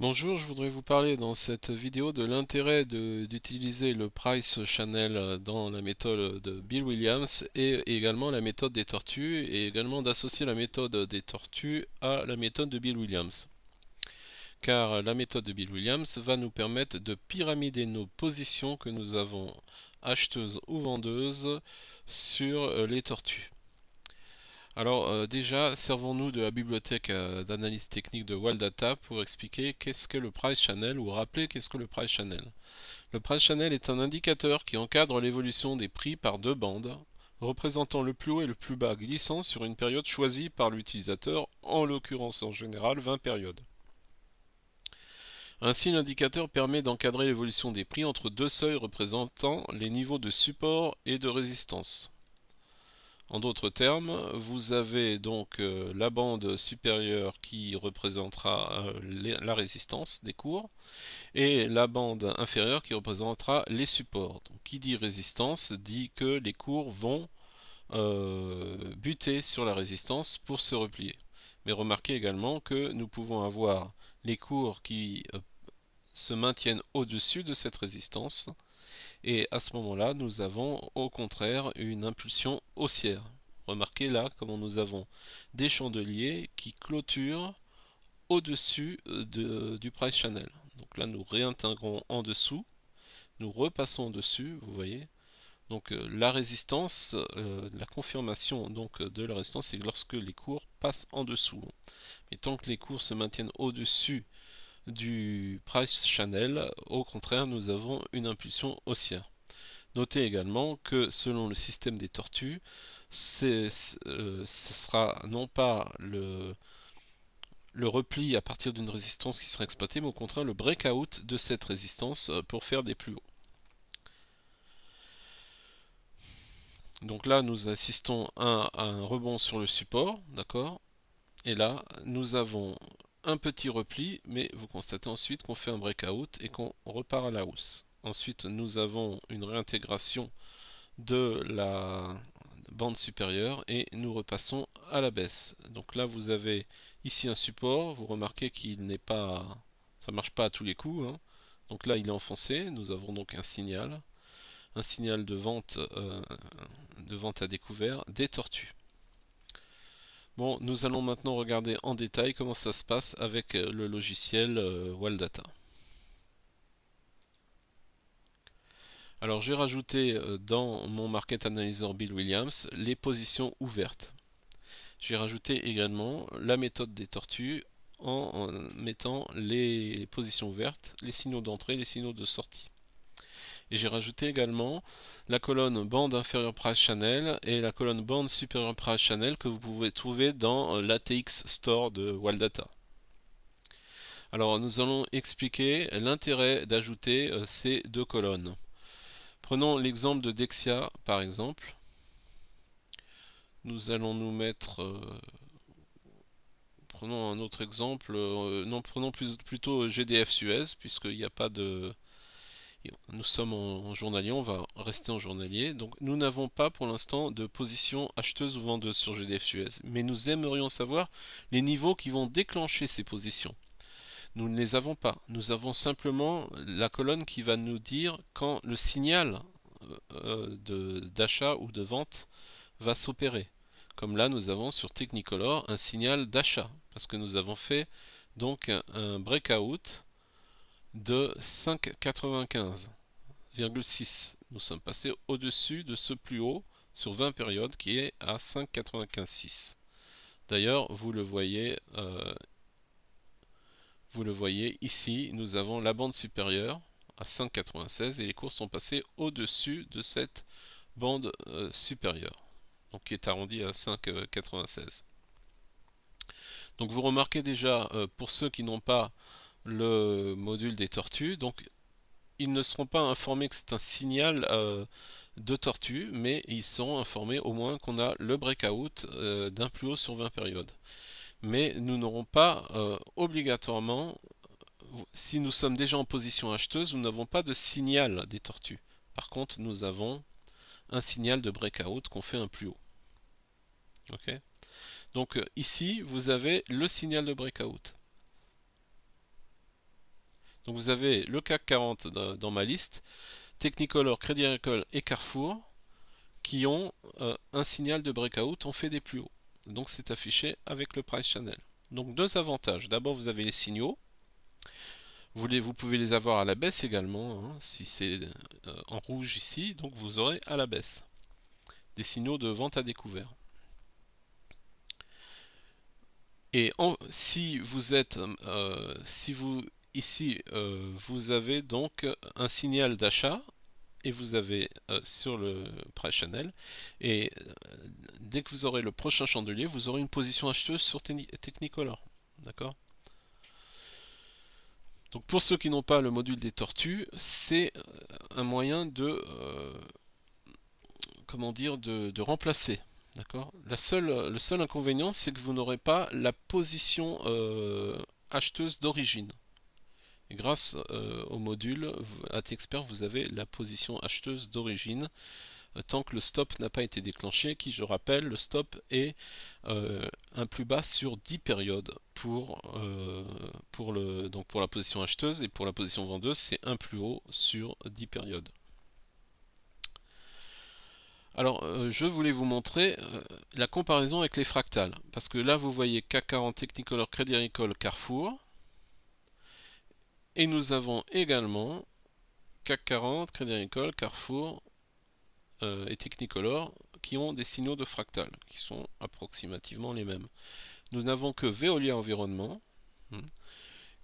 Bonjour, je voudrais vous parler dans cette vidéo de l'intérêt d'utiliser le Price Channel dans la méthode de Bill Williams et également la méthode des tortues et également d'associer la méthode des tortues à la méthode de Bill Williams. Car la méthode de Bill Williams va nous permettre de pyramider nos positions que nous avons acheteuses ou vendeuses sur les tortues. Alors déjà, servons-nous de la bibliothèque d'analyse technique de Waldata pour expliquer qu'est-ce que le Price Channel ou rappeler qu'est-ce que le Price Channel. Le Price Channel est un indicateur qui encadre l'évolution des prix par deux bandes, représentant le plus haut et le plus bas glissant sur une période choisie par l'utilisateur, en l'occurrence en général 20 périodes. Ainsi, l'indicateur permet d'encadrer l'évolution des prix entre deux seuils représentant les niveaux de support et de résistance. En d'autres termes, vous avez donc la bande supérieure qui représentera la résistance des cours et la bande inférieure qui représentera les supports. Donc, qui dit résistance dit que les cours vont buter sur la résistance pour se replier. Mais remarquez également que nous pouvons avoir les cours qui se maintiennent au-dessus de cette résistance et à ce moment-là, nous avons au contraire une impulsion haussière. Remarquez là comment nous avons des chandeliers qui clôturent au-dessus du price channel. Donc là, nous réintégrons en dessous, nous repassons dessus, vous voyez. Donc la résistance, la confirmation donc de la résistance, c'est lorsque les cours passent en dessous. Mais tant que les cours se maintiennent au-dessus du price channel, au contraire, nous avons une impulsion haussière. Notez également que selon le système des tortues, ce sera non pas le repli à partir d'une résistance qui sera exploitée, mais au contraire le breakout de cette résistance pour faire des plus hauts. Donc là, nous assistons à un rebond sur le support, d'accord? Et là, nous avons un petit repli, mais vous constatez ensuite qu'on fait un breakout et qu'on repart à la hausse. Ensuite, nous avons une réintégration de la bande supérieure et nous repassons à la baisse. Donc là vous avez ici un support, vous remarquez qu'il n'est pas, ça marche pas à tous les coups, hein. Donc là il est enfoncé, nous avons donc un signal de vente à découvert des tortues. Bon, nous allons maintenant regarder en détail comment ça se passe avec le logiciel Waldata. Alors j'ai rajouté dans mon Market Analyzer Bill Williams les positions ouvertes. J'ai rajouté également la méthode des tortues en mettant les positions ouvertes, les signaux d'entrée, les signaux de sortie. Et j'ai rajouté également la colonne bande inférieure price channel et la colonne bande supérieure price channel que vous pouvez trouver dans l'ATX Store de Waldata. Alors nous allons expliquer l'intérêt d'ajouter ces deux colonnes. Prenons l'exemple de Dexia par exemple. Nous allons nous mettre prenons un autre exemple, non, prenons plutôt GDF Suez, puisqu'il n'y a pas de... Nous sommes en journalier, on va rester en journalier. Donc nous n'avons pas pour l'instant de position acheteuse ou vendeuse sur GDF Suez, mais nous aimerions savoir les niveaux qui vont déclencher ces positions. Nous ne les avons pas. Nous avons simplement la colonne qui va nous dire quand le signal d'achat ou de vente va s'opérer. Comme là, nous avons sur Technicolor un signal d'achat, parce que nous avons fait donc un breakout de 5,95,6. Nous sommes passés au-dessus de ce plus haut sur 20 périodes qui est à 5,95,6. D'ailleurs, vous le voyez ici, nous avons la bande supérieure à 5,96 et les cours sont passés au-dessus de cette bande supérieure, donc qui est arrondie à 5,96. Donc vous remarquez déjà, pour ceux qui n'ont pas le module des tortues, donc ils ne seront pas informés que c'est un signal de tortue, mais ils seront informés au moins qu'on a le breakout d'un plus haut sur 20 périodes. Mais nous n'aurons pas obligatoirement, si nous sommes déjà en position acheteuse, nous n'avons pas de signal des tortues. Par contre, nous avons un signal de breakout qu'on fait un plus haut. Okay. Donc ici, vous avez le signal de breakout. Donc vous avez le CAC 40 dans ma liste, Technicolor, Crédit Agricole et Carrefour qui ont un signal de breakout, on fait des plus hauts. Donc c'est affiché avec le price channel. Donc deux avantages. D'abord vous avez les signaux. Vous pouvez les avoir à la baisse également, hein, si c'est en rouge ici, donc vous aurez à la baisse des signaux de vente à découvert. Et si vous êtes, si vous ici vous avez donc un signal d'achat et vous avez sur le price channel et dès que vous aurez le prochain chandelier, vous aurez une position acheteuse sur Technicolor, d'accord? Donc pour ceux qui n'ont pas le module des tortues, c'est un moyen de comment dire de remplacer. D'accord. Le seul inconvénient, c'est que vous n'aurez pas la position acheteuse d'origine. Et grâce au module AT-Expert, vous avez la position acheteuse d'origine tant que le stop n'a pas été déclenché, qui, je rappelle, le stop est un plus bas sur 10 périodes donc pour la position acheteuse, et pour la position vendeuse, c'est un plus haut sur 10 périodes. Alors, je voulais vous montrer la comparaison avec les fractales, parce que là, vous voyez CAC 40, Technicolor, Crédit Agricole, Carrefour, et nous avons également CAC 40, Crédit Agricole, Carrefour et Technicolor, qui ont des signaux de fractales, qui sont approximativement les mêmes. Nous n'avons que Veolia Environnement,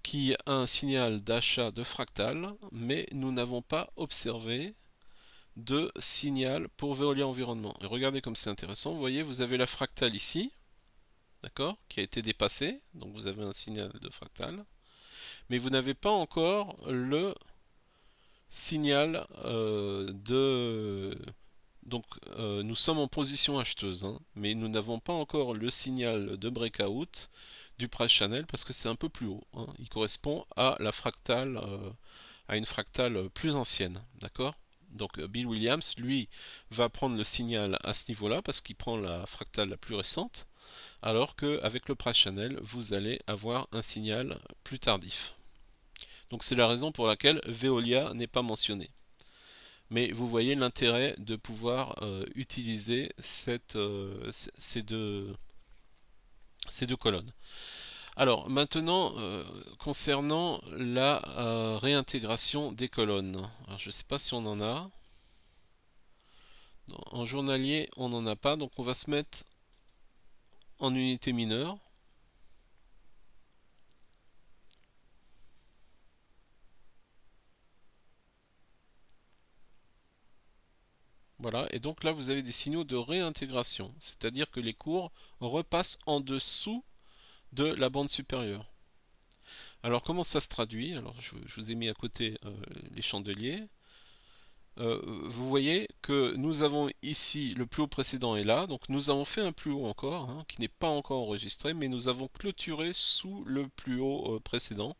qui a un signal d'achat de fractales, mais nous n'avons pas observé de signal pour Veolia Environnement. Et regardez comme c'est intéressant, vous voyez, vous avez la fractale ici, d'accord, qui a été dépassée, donc vous avez un signal de fractale, mais vous n'avez pas encore le signal de... Donc nous sommes en position acheteuse, hein, mais nous n'avons pas encore le signal de breakout du price channel parce que c'est un peu plus haut, hein. Il correspond à la fractale, à une fractale plus ancienne, d'accord? Donc Bill Williams, lui, va prendre le signal à ce niveau-là parce qu'il prend la fractale la plus récente, alors qu'avec le price channel, vous allez avoir un signal plus tardif. Donc c'est la raison pour laquelle Veolia n'est pas mentionné. Mais vous voyez l'intérêt de pouvoir utiliser ces deux colonnes. Alors maintenant, concernant la réintégration des colonnes. Alors, je ne sais pas si on en a. En journalier, on n'en a pas, donc on va se mettre en unité mineure. Voilà, et donc là vous avez des signaux de réintégration, c'est-à-dire que les cours repassent en dessous de la bande supérieure. Alors comment ça se traduit? Alors je vous ai mis à côté les chandeliers. Vous voyez que nous avons ici le plus haut précédent est là, donc nous avons fait un plus haut encore, hein, qui n'est pas encore enregistré, mais nous avons clôturé sous le plus haut précédent.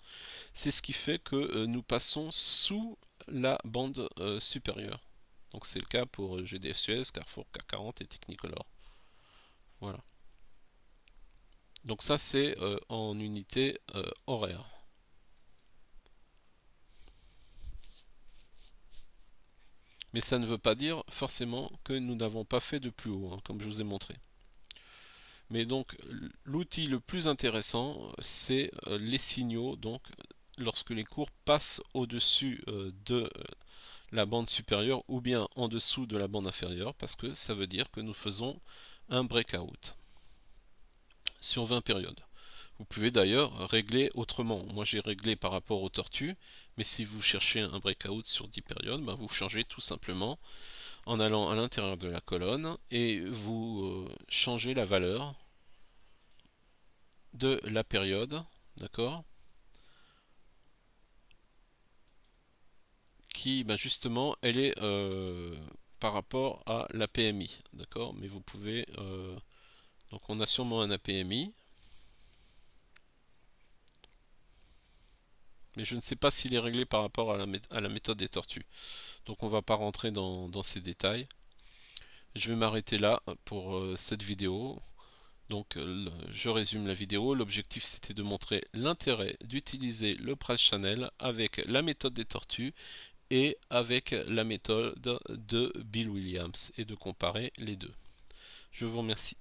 C'est ce qui fait que nous passons sous la bande supérieure. Donc c'est le cas pour GDF Suez, Carrefour, CAC 40 et Technicolor. Voilà. Donc ça c'est en unité horaire. Mais ça ne veut pas dire forcément que nous n'avons pas fait de plus haut, hein, comme je vous ai montré. Mais donc l'outil le plus intéressant, c'est les signaux. Donc lorsque les cours passent au-dessus de la bande supérieure ou bien en dessous de la bande inférieure, parce que ça veut dire que nous faisons un breakout sur 20 périodes. Vous pouvez d'ailleurs régler autrement. Moi j'ai réglé par rapport aux tortues, mais si vous cherchez un breakout sur 10 périodes, ben vous changez tout simplement en allant à l'intérieur de la colonne et vous changez la valeur de la période, d'accord, qui ben justement elle est par rapport à la PMI, d'accord, mais vous pouvez donc on a sûrement un APMI, mais je ne sais pas s'il est réglé par rapport à la méthode des tortues. Donc on ne va pas rentrer dans ces détails. Je vais m'arrêter là pour cette vidéo. Donc je résume la vidéo, l'objectif c'était de montrer l'intérêt d'utiliser le price channel avec la méthode des tortues et avec la méthode de Bill Williams et de comparer les deux. Je vous remercie.